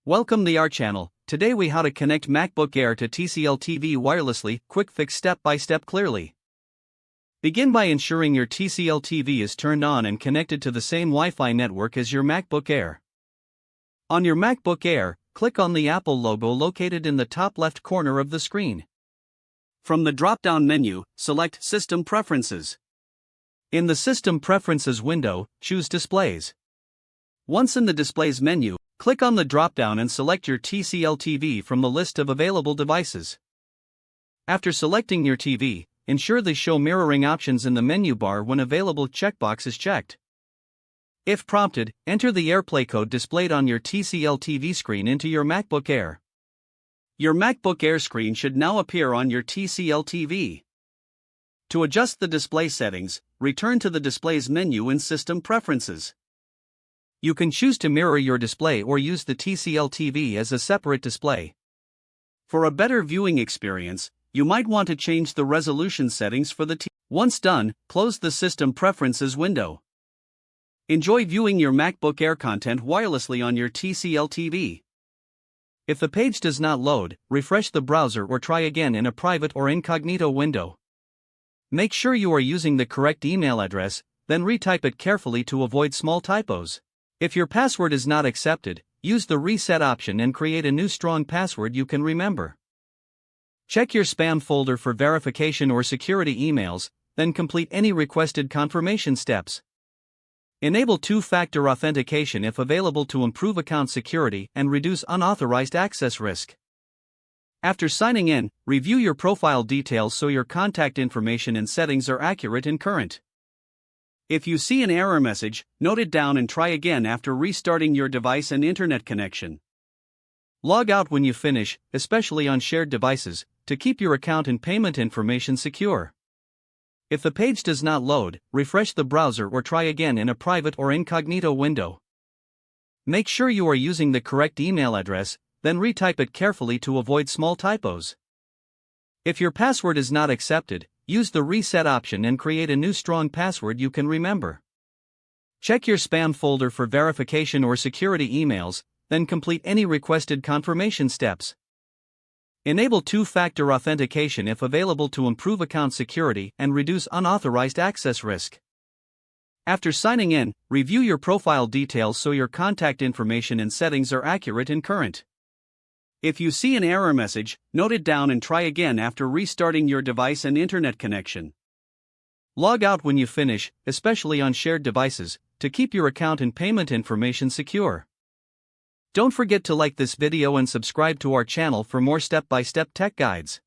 Welcome to our channel. Today we how to connect MacBook Air to TCL TV wirelessly, quick fix step by step clearly. Begin by ensuring your TCL TV is turned on and connected to the same Wi-Fi network as your MacBook Air. On your MacBook Air, click on the Apple logo located in the top left corner of the screen. From the drop-down menu, select System Preferences. In the System Preferences window, choose Displays. Once in the Displays menu, click on the drop-down and select your TCL TV from the list of available devices. After selecting your TV, ensure the Show Mirroring options in the menu bar when available checkbox is checked. If prompted, enter the AirPlay code displayed on your TCL TV screen into your MacBook Air. Your MacBook Air screen should now appear on your TCL TV. To adjust the display settings, return to the Displays menu in System Preferences. You can choose to mirror your display or use the TCL TV as a separate display. For a better viewing experience, you might want to change the resolution settings for the TV. Once done, close the System Preferences window. Enjoy viewing your MacBook Air content wirelessly on your TCL TV. If the page does not load, refresh the browser or try again in a private or incognito window. Make sure you are using the correct email address, then retype it carefully to avoid small typos. If your password is not accepted, use the Reset option and create a new strong password you can remember. Check your spam folder for verification or security emails, then complete any requested confirmation steps. Enable two-factor authentication if available to improve account security and reduce unauthorized access risk. After signing in, review your profile details so your contact information and settings are accurate and current. If you see an error message, note it down and try again after restarting your device and internet connection. Log out when you finish, especially on shared devices, to keep your account and payment information secure. If the page does not load, refresh the browser or try again in a private or incognito window. Make sure you are using the correct email address, then retype it carefully to avoid small typos. If your password is not accepted, use the Reset option and create a new strong password you can remember. Check your spam folder for verification or security emails, then complete any requested confirmation steps. Enable two-factor authentication if available to improve account security and reduce unauthorized access risk. After signing in, review your profile details so your contact information and settings are accurate and current. If you see an error message, note it down and try again after restarting your device and internet connection. Log out when you finish, especially on shared devices, to keep your account and payment information secure. Don't forget to like this video and subscribe to our channel for more step-by-step tech guides.